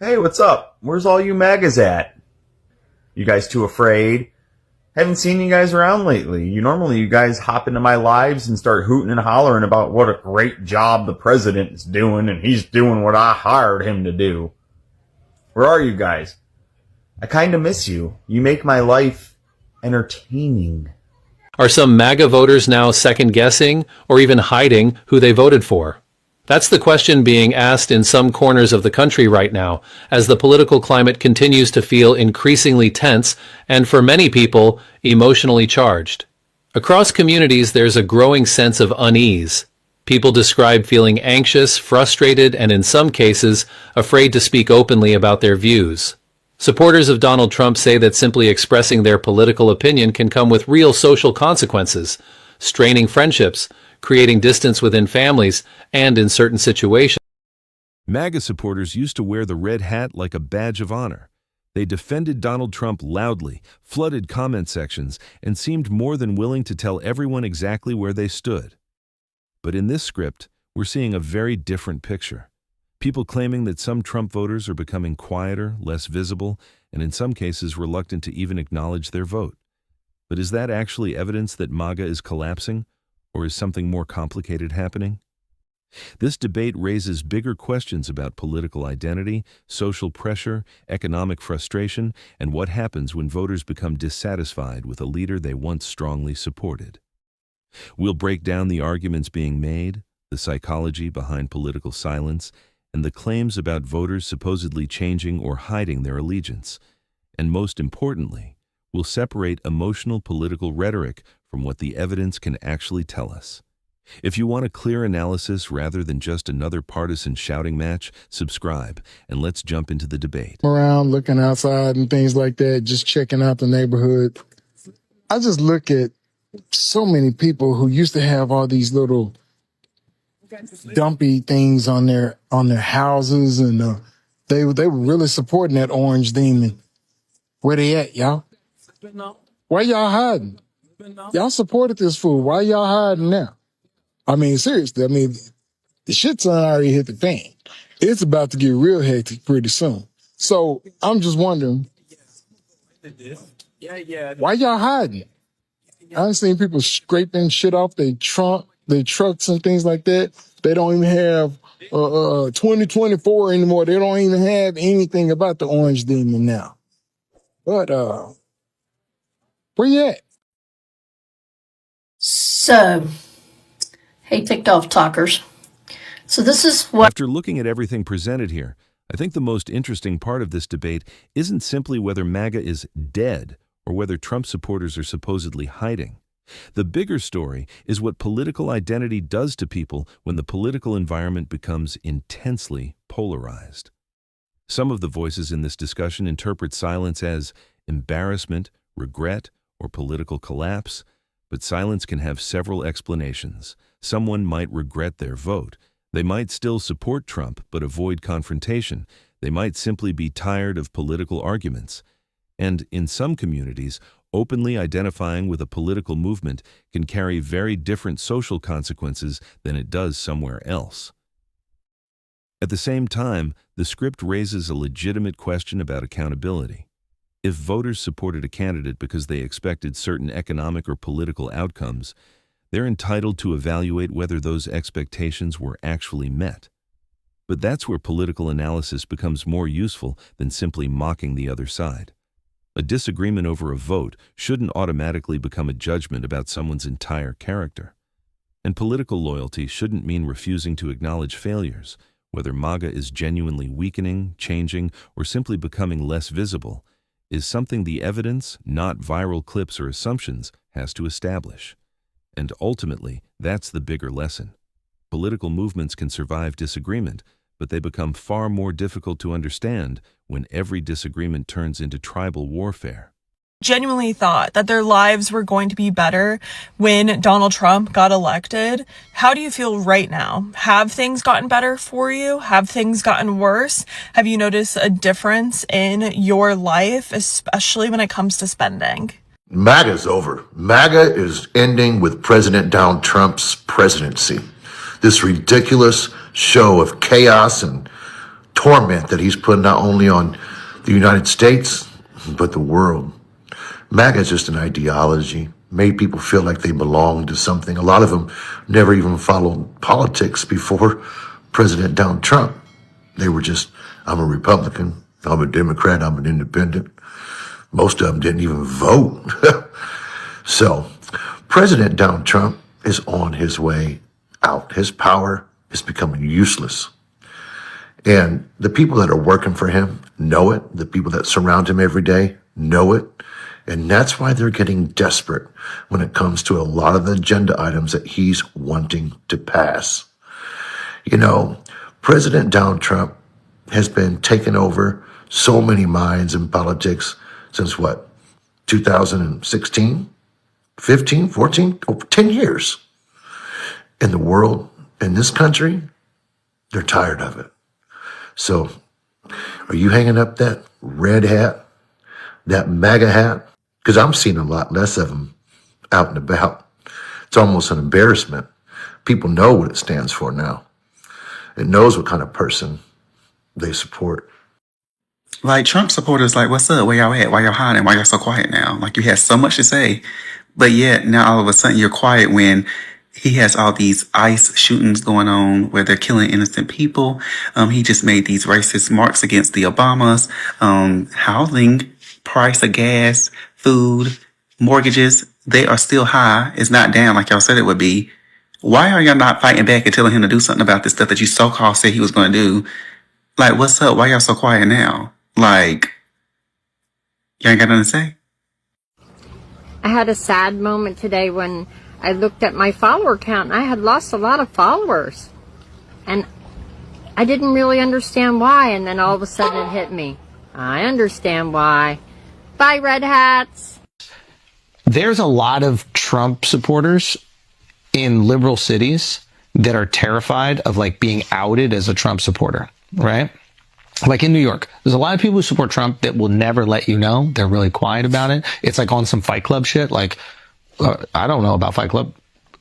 Hey, what's up? Where's all you MAGAs at? You guys too afraid? Haven't seen you guys around lately. You guys hop into my lives and start hooting and hollering about what a great job the president is doing and he's doing what I hired him to do. Where are you guys? I kinda miss you. You make my life entertaining. Are some MAGA voters now second-guessing or even hiding who they voted for? That's the question being asked in some corners of the country right now, as the political climate continues to feel increasingly tense and, for many people, emotionally charged. Across communities, there's a growing sense of unease. People describe feeling anxious, frustrated, and in some cases, afraid to speak openly about their views. Supporters of Donald Trump say that simply expressing their political opinion can come with real social consequences, straining friendships, creating distance within families, and in certain situations. MAGA supporters used to wear the red hat like a badge of honor. They defended Donald Trump loudly, flooded comment sections, and seemed more than willing to tell everyone exactly where they stood. But in this script, we're seeing a very different picture. People claiming that some Trump voters are becoming quieter, less visible, and in some cases reluctant to even acknowledge their vote. But is that actually evidence that MAGA is collapsing? Or is something more complicated happening? This debate raises bigger questions about political identity, social pressure, economic frustration, and what happens when voters become dissatisfied with a leader they once strongly supported. We'll break down the arguments being made, the psychology behind political silence, and the claims about voters supposedly changing or hiding their allegiance. And most importantly, we'll separate emotional political rhetoric from what the evidence can actually tell us. If you want a clear analysis rather than just another partisan shouting match, subscribe and let's jump into the debate. Around looking outside and things like that, just checking out the neighborhood. I just look at so many people who used to have all these little dumpy things on their houses, and they were really supporting that orange demon. Where they at, y'all? Why y'all hiding? Y'all supported this fool. Why y'all hiding now? I mean, seriously, the shit's already hit the fan. It's about to get real hectic pretty soon. So I'm just wondering, why y'all hiding? I've seen people scraping shit off their trucks and things like that. They don't even have 2024 anymore. They don't even have anything about the orange demon now. But where you at? So, hey, TikTok talkers. So this is what... After looking at everything presented here, I think the most interesting part of this debate isn't simply whether MAGA is dead or whether Trump supporters are supposedly hiding. The bigger story is what political identity does to people when the political environment becomes intensely polarized. Some of the voices in this discussion interpret silence as embarrassment, regret, or political collapse, but silence can have several explanations. Someone might regret their vote. They might still support Trump but avoid confrontation. They might simply be tired of political arguments. And in some communities, openly identifying with a political movement can carry very different social consequences than it does somewhere else. At the same time, the script raises a legitimate question about accountability. If voters supported a candidate because they expected certain economic or political outcomes, they're entitled to evaluate whether those expectations were actually met. But that's where political analysis becomes more useful than simply mocking the other side. A disagreement over a vote shouldn't automatically become a judgment about someone's entire character. And political loyalty shouldn't mean refusing to acknowledge failures, whether MAGA is genuinely weakening, changing, or simply becoming less visible, is something the evidence, not viral clips or assumptions, has to establish. And ultimately, that's the bigger lesson. Political movements can survive disagreement, but they become far more difficult to understand when every disagreement turns into tribal warfare. Genuinely thought that their lives were going to be better when Donald Trump got elected. How do you feel right now? Have things gotten better for you? Have things gotten worse? Have you noticed a difference in your life, especially when it comes to spending? MAGA's over. MAGA is ending with President Donald Trump's presidency. This ridiculous show of chaos and torment that he's put not only on the United States, but the world. MAGA is just an ideology, made people feel like they belong to something. A lot of them never even followed politics before President Donald Trump. They were just, I'm a Republican, I'm a Democrat, I'm an independent. Most of them didn't even vote. So President Donald Trump is on his way out. His power is becoming useless. And the people that are working for him know it. The people that surround him every day know it. And that's why they're getting desperate when it comes to a lot of the agenda items that he's wanting to pass. You know, President Donald Trump has been taking over so many minds in politics since what, 2016, 15, 14, over 10 years. In the world, in this country, they're tired of it. So are you hanging up that red hat, that MAGA hat? Because I'm seeing a lot less of them out and about. It's almost an embarrassment. People know what it stands for now. It knows what kind of person they support. Like Trump supporters, like, what's up? Where y'all at? Why y'all hiding? Why y'all so quiet now? Like, you had so much to say, but yet now all of a sudden you're quiet when he has all these ICE shootings going on where they're killing innocent people. He just made these racist marks against the Obamas. Housing, price of gas, food, mortgages, they are still high. It's not down like y'all said it would be. Why are y'all not fighting back and telling him to do something about this stuff that you so-called said he was going to do? Like, what's up? Why y'all so quiet now? Like, y'all ain't got nothing to say? I had a sad moment today when I looked at my follower count and I had lost a lot of followers. And I didn't really understand why, and then all of a sudden it hit me. I understand why. Bye, red hats. There's a lot of Trump supporters in liberal cities that are terrified of like being outed as a Trump supporter, right? Like in New York, there's a lot of people who support Trump that will never let you know. They're really quiet about it. It's like on some Fight Club shit. Like, I don't know about Fight Club.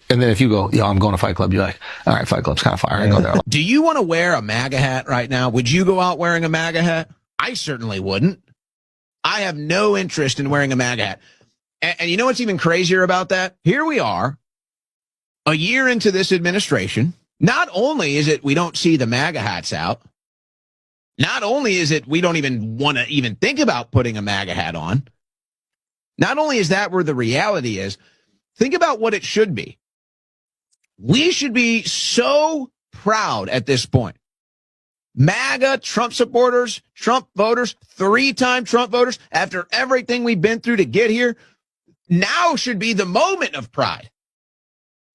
And then if you go, yo, I'm going to Fight Club, you're like, all right, Fight Club's kind of fire. I go there. Do you want to wear a MAGA hat right now? Would you go out wearing a MAGA hat? I certainly wouldn't. I have no interest in wearing a MAGA hat. And you know what's even crazier about that? Here we are, a year into this administration. Not only is it we don't see the MAGA hats out, not only is it we don't even want to even think about putting a MAGA hat on, not only is that where the reality is, think about what it should be. We should be so proud at this point. MAGA, Trump supporters, Trump voters, 3-time Trump voters, after everything we've been through to get here, now should be the moment of pride.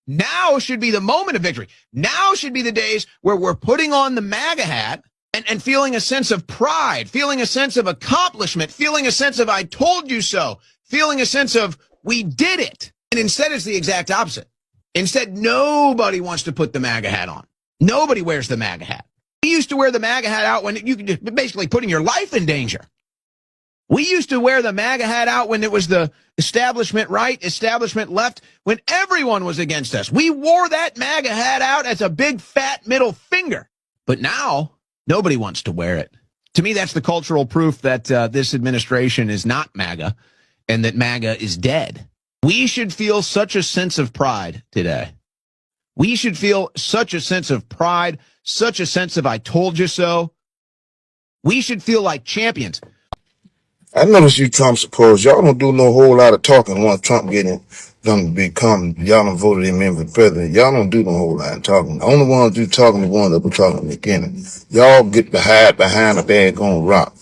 Now should be the moment of victory. Now should be the days where we're putting on the MAGA hat and feeling a sense of pride, feeling a sense of accomplishment, feeling a sense of I told you so, feeling a sense of we did it. And instead it's the exact opposite. Instead, nobody wants to put the MAGA hat on. Nobody wears the MAGA hat. We used to wear the MAGA hat out when you could basically putting your life in danger. We used to wear the MAGA hat out when it was the establishment right, establishment left, when everyone was against us. We wore that MAGA hat out as a big fat middle finger. But now, nobody wants to wear it. To me, that's the cultural proof that this administration is not MAGA and that MAGA is dead. We should feel such a sense of pride today. We should feel such a sense of pride, such a sense of I told you so. We should feel like champions. I notice you Trump supporters, y'all don't do no whole lot of talking once Trump getting them to become, y'all done voted him in for president. Y'all don't do no whole lot of talking. The only ones do talking the ones that were talking in the beginning. Y'all get behind a bag on rock.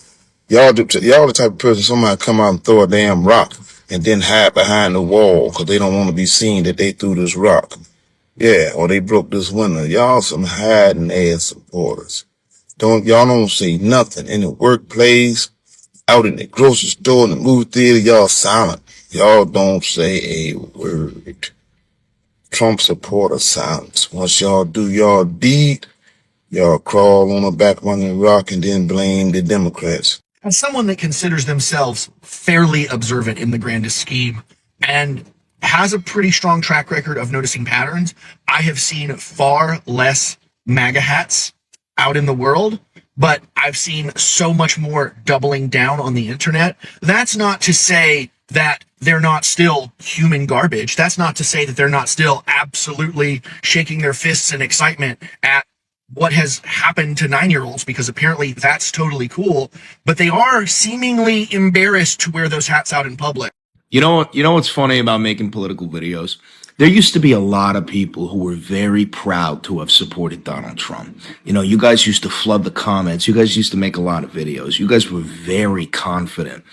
Y'all the type of person somebody come out and throw a damn rock and then hide behind the wall because they don't want to be seen that they threw this rock. Yeah, or they broke this window. Y'all some hiding ass supporters. Y'all don't see nothing in the workplace, out in the grocery store, in the movie theater. Y'all silent. Y'all don't say a word. Trump supporter silence. Once y'all do y'all deed, y'all crawl on the back of the rock and then blame the Democrats. As someone that considers themselves fairly observant in the grandest scheme and has a pretty strong track record of noticing patterns, I have seen far less MAGA hats out in the world but I've seen so much more doubling down on the internet. That's not to say that they're not still human garbage. That's not to say that they're not still absolutely shaking their fists in excitement at what has happened to 9-year-olds, because apparently that's totally cool, but they are seemingly embarrassed to wear those hats out in public. You know what's funny about making political videos? There used to be a lot of people who were very proud to have supported Donald Trump. You know, you guys used to flood the comments. You guys used to make a lot of videos. You guys were very confident.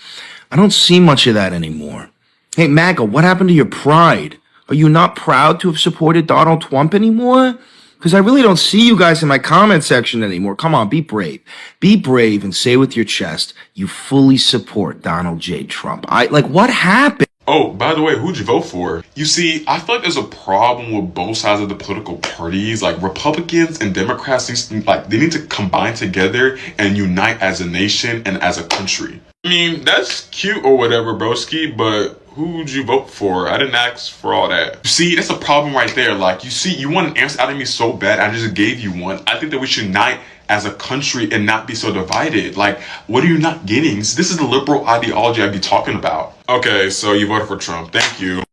I don't see much of that anymore. Hey, MAGA, what happened to your pride? Are you not proud to have supported Donald Trump anymore? Because I really don't see you guys in my comment section anymore. Come on, be brave. Be brave and say with your chest, you fully support Donald J. Trump. What happened? Oh, by the way, who'd you vote for? You see, I feel like there's a problem with both sides of the political parties. Like, Republicans and Democrats, they need to combine together and unite as a nation and as a country. I mean, that's cute or whatever, broski, but who'd you vote for? I didn't ask for all that. You see, that's a problem right there. Like, you see, you want an answer out of me so bad, I just gave you one. I think that we should unite as a country and not be so divided. Like, what are you not getting? This is the liberal ideology I'd be talking about. Okay, so you voted for Trump. Thank you.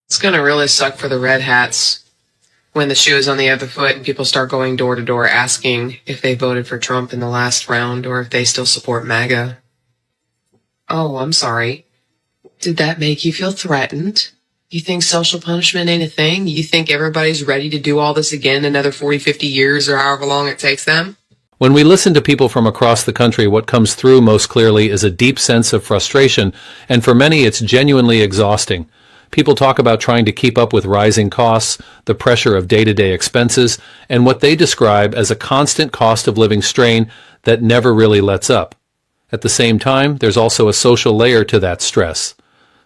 It's gonna really suck for the red hats when the shoe is on the other foot and people start going door to door asking if they voted for Trump in the last round or if they still support MAGA. Oh, I'm sorry. Did that make you feel threatened? You think social punishment ain't a thing? You think everybody's ready to do all this again another 40, 50 years or however long it takes them? When we listen to people from across the country, what comes through most clearly is a deep sense of frustration, and for many it's genuinely exhausting. People talk about trying to keep up with rising costs, the pressure of day-to-day expenses, and what they describe as a constant cost of living strain that never really lets up. At the same time, there's also a social layer to that stress.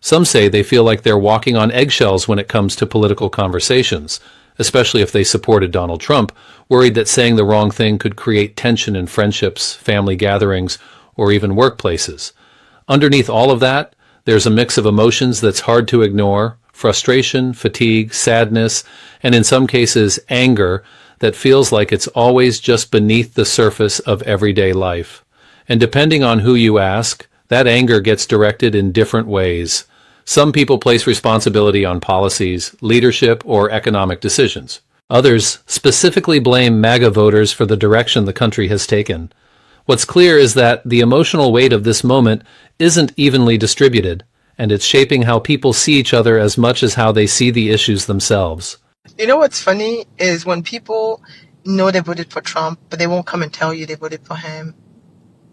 Some say they feel like they're walking on eggshells when it comes to political conversations, especially if they supported Donald Trump, worried that saying the wrong thing could create tension in friendships, family gatherings, or even workplaces. Underneath all of that, there's a mix of emotions that's hard to ignore: frustration, fatigue, sadness, and in some cases, anger that feels like it's always just beneath the surface of everyday life. And depending on who you ask, that anger gets directed in different ways. Some people place responsibility on policies, leadership, or economic decisions. Others specifically blame MAGA voters for the direction the country has taken. What's clear is that the emotional weight of this moment isn't evenly distributed, and it's shaping how people see each other as much as how they see the issues themselves. You know what's funny is when people know they voted for Trump, but they won't come and tell you they voted for him.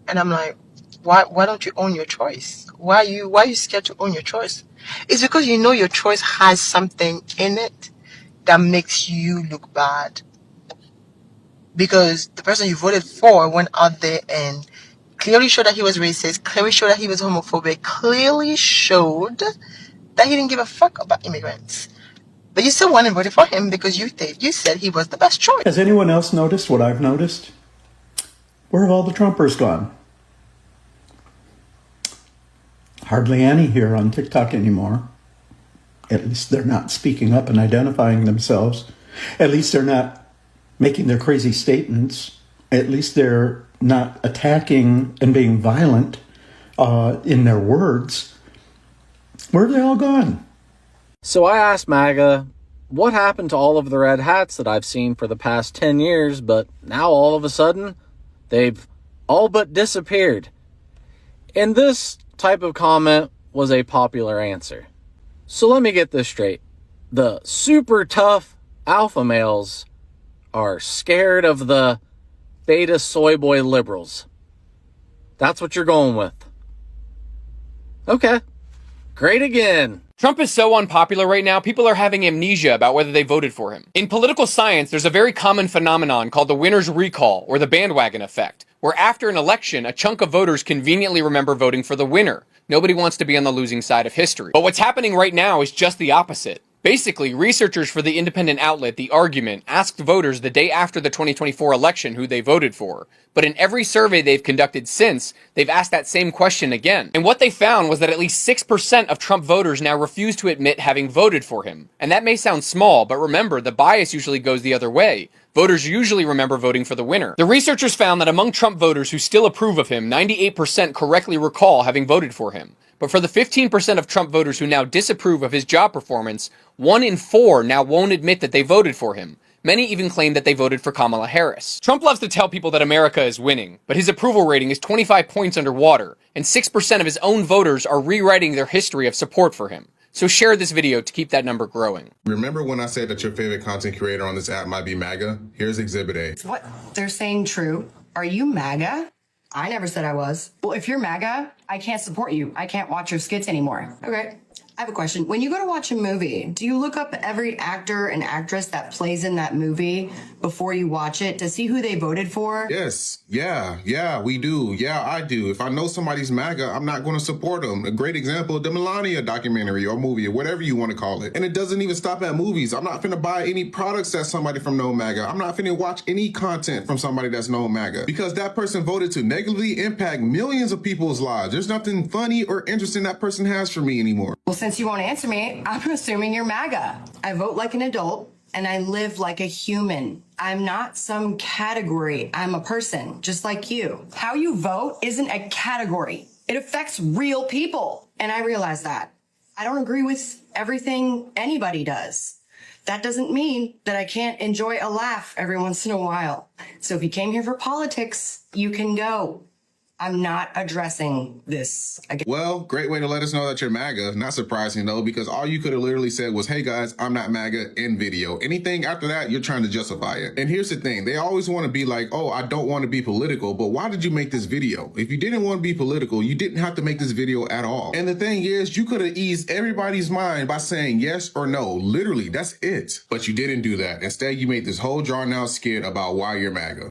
And I'm like, why don't you own your choice? Why are you scared to own your choice? It's because you know your choice has something in it that makes you look bad. Because the person you voted for went out there and clearly showed that he was racist, clearly showed that he was homophobic, clearly showed that he didn't give a fuck about immigrants. But you still went and voted for him because you said he was the best choice. Has anyone else noticed what I've noticed? Where have all the Trumpers gone? Hardly any here on TikTok anymore. At least they're not speaking up and identifying themselves. At least they're not making their crazy statements. At least they're not attacking and being violent in their words. Where have they all gone? So I asked MAGA, what happened to all of the red hats that I've seen for the past 10 years, but now all of a sudden, they've all but disappeared? And this type of comment was a popular answer. So let me get this straight. The super tough alpha males are scared of the beta soy boy liberals. That's what you're going with. Okay. Great again. Trump is so unpopular right now, people are having amnesia about whether they voted for him. In political science, there's a very common phenomenon called the winner's recall, or the bandwagon effect, where after an election, a chunk of voters conveniently remember voting for the winner. Nobody wants to be on the losing side of history. But what's happening right now is just the opposite. Basically, researchers for the independent outlet The Argument asked voters the day after the 2024 election who they voted for. But in every survey they've conducted since, they've asked that same question again. And what they found was that at least 6% of Trump voters now refuse to admit having voted for him. And that may sound small, but remember, the bias usually goes the other way. Voters usually remember voting for the winner. The researchers found that among Trump voters who still approve of him, 98% correctly recall having voted for him. But for the 15% of Trump voters who now disapprove of his job performance, 1 in 4 now won't admit that they voted for him. Many even claim that they voted for Kamala Harris. Trump loves to tell people that America is winning, but his approval rating is 25 points underwater, and 6% of his own voters are rewriting their history of support for him. So share this video to keep that number growing. Remember when I said that your favorite content creator on this app might be MAGA? Here's Exhibit A. Is what they're saying true? Are you MAGA? I never said I was. Well, if you're MAGA, I can't support you. I can't watch your skits anymore. Okay. I have a question. When you go to watch a movie, do you look up every actor and actress that plays in that movie before you watch it to see who they voted for? Yes. Yeah, we do. Yeah, I do. If I know somebody's MAGA, I'm not going to support them. A great example, the Melania documentary or movie or whatever you want to call it. And it doesn't even stop at movies. I'm not finna buy any products that somebody from no MAGA. I'm not finna watch any content from somebody that's no MAGA because that person voted to negatively impact millions of people's lives. There's nothing funny or interesting that person has for me anymore. Well, since you won't answer me, I'm assuming you're MAGA. I vote like an adult and I live like a human. I'm not some category. I'm a person, just like you. How you vote isn't a category. It affects real people. And I realize that. I don't agree with everything anybody does. That doesn't mean that I can't enjoy a laugh every once in a while. So if you came here for politics, you can go. I'm not addressing this again. Well, great way to let us know that you're MAGA. Not surprising though, because all you could have literally said was, hey guys, I'm not MAGA in video. Anything after that, you're trying to justify it. And here's the thing. They always want to be like, oh, I don't want to be political, but why did you make this video? If you didn't want to be political, you didn't have to make this video at all. And the thing is, you could have eased everybody's mind by saying yes or no. Literally, that's it. But you didn't do that. Instead, you made this whole drawn out skit about why you're MAGA.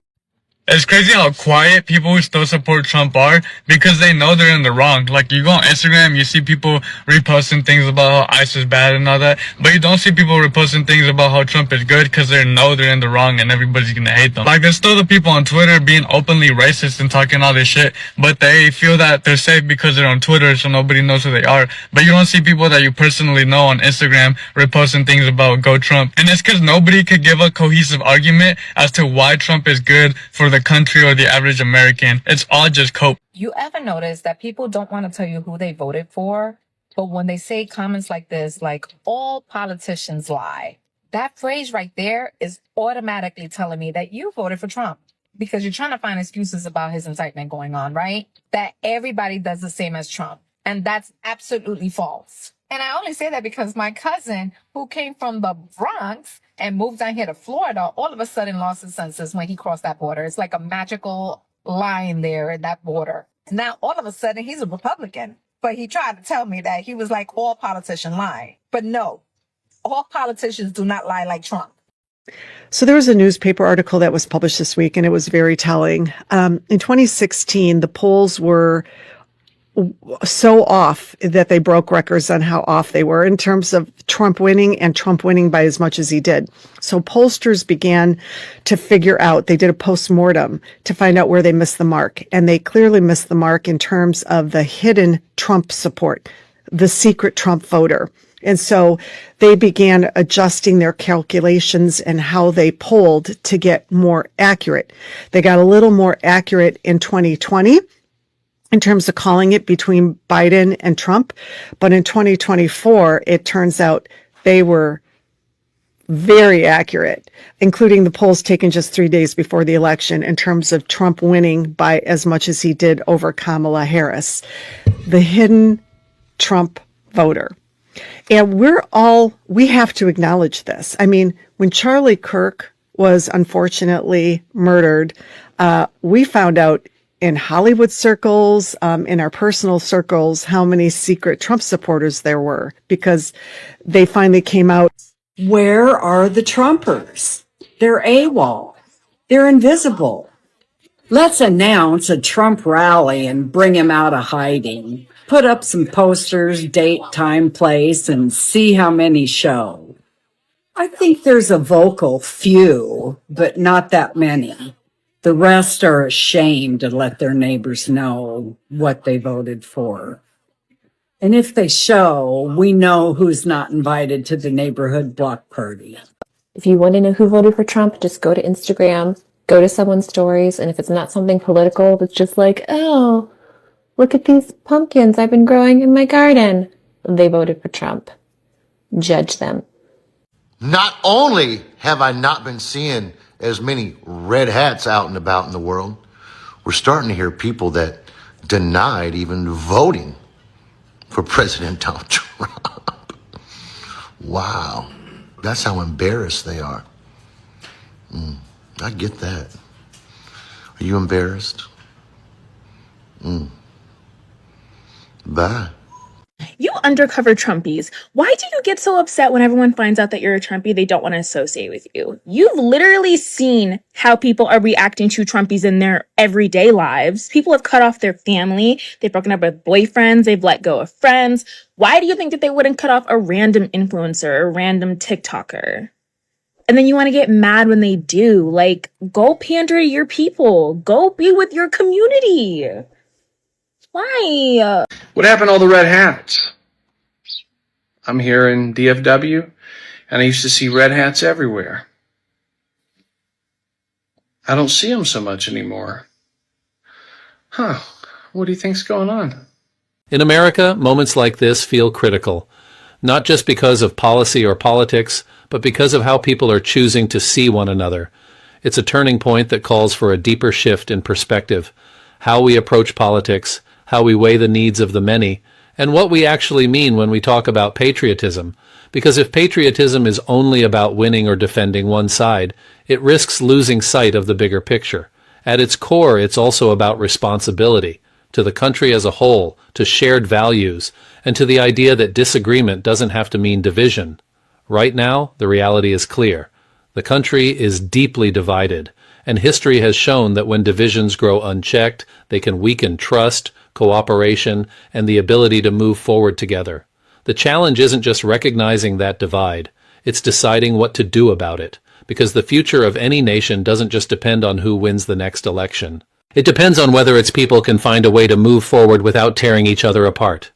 It's crazy how quiet people who still support Trump are because they know they're in the wrong. Like, you go on Instagram, you see people reposting things about how ICE is bad and all that, but you don't see people reposting things about how Trump is good because they know they're in the wrong and everybody's gonna hate them. Like, there's still the people on Twitter being openly racist and talking all this shit, but they feel that they're safe because they're on Twitter so nobody knows who they are. But you don't see people that you personally know on Instagram reposting things about Go Trump. And it's because nobody could give a cohesive argument as to why Trump is good for the country or the average American. It's all just cope. You ever notice that people don't want to tell you who they voted for, but when they say comments like this, like all politicians lie, that phrase right there is automatically telling me that you voted for Trump because you're trying to find excuses about his indictment going on, right? That everybody does the same as Trump. And that's absolutely false. And I only say that because my cousin, who came from the Bronx and moved down here to Florida, all of a sudden lost his senses when he crossed that border. It's like a magical line there in that border. And now all of a sudden he's a Republican. But he tried to tell me that he was like all politicians lie. But no, all politicians do not lie like Trump. So there was a newspaper article that was published this week, and it was very telling. In 2016, the polls were so off that they broke records on how off they were in terms of Trump winning and Trump winning by as much as he did. So pollsters began to figure out, they did a postmortem to find out where they missed the mark. And they clearly missed the mark in terms of the hidden Trump support, the secret Trump voter. And so they began adjusting their calculations and how they polled to get more accurate. They got a little more accurate in 2020. In terms of calling it between Biden and Trump. But in 2024, it turns out they were very accurate, including the polls taken just 3 days before the election in terms of Trump winning by as much as he did over Kamala Harris, the hidden Trump voter. And we have to acknowledge this. I mean, when Charlie Kirk was unfortunately murdered, we found out in Hollywood circles, in our personal circles, how many secret Trump supporters there were, because they finally came out. Where are the Trumpers? They're AWOL. They're invisible. Let's announce a Trump rally and bring him out of hiding. Put up some posters, date, time, place, and see how many show. I think there's a vocal few, but not that many. The rest are ashamed to let their neighbors know what they voted for. And if they show, we know who's not invited to the neighborhood block party. If you want to know who voted for Trump, just go to Instagram, go to someone's stories, and if it's not something political that's just like, oh, look at these pumpkins I've been growing in my garden, they voted for Trump. Judge them. Not only have I not been seeing as many red hats out and about in the world, we're starting to hear people that denied even voting for President Donald Trump. Wow. That's how embarrassed they are. I get that. Are you embarrassed? Bye. You undercover Trumpies, why do you get so upset when everyone finds out that you're a Trumpy? They don't want to associate with you. You've literally seen how people are reacting to Trumpies in their everyday lives. People have cut off their family. They've broken up with boyfriends. They've let go of friends. Why do you think that they wouldn't cut off a random influencer, a random TikToker? And then you want to get mad when they do. Like, go pander to your people. Go be with your community. Why? What happened to all the red hats? I'm here in DFW, and I used to see red hats everywhere. I don't see them so much anymore. Huh. What do you think's going on? In America, moments like this feel critical, not just because of policy or politics, but because of how people are choosing to see one another. It's a turning point that calls for a deeper shift in perspective, how we approach politics, how we weigh the needs of the many, and what we actually mean when we talk about patriotism. Because if patriotism is only about winning or defending one side, it risks losing sight of the bigger picture. At its core, it's also about responsibility to the country as a whole, to shared values, and to the idea that disagreement doesn't have to mean division. Right now, the reality is clear. The country is deeply divided, and history has shown that when divisions grow unchecked, they can weaken trust, cooperation, and the ability to move forward together. The challenge isn't just recognizing that divide, it's deciding what to do about it, because the future of any nation doesn't just depend on who wins the next election. It depends on whether its people can find a way to move forward without tearing each other apart.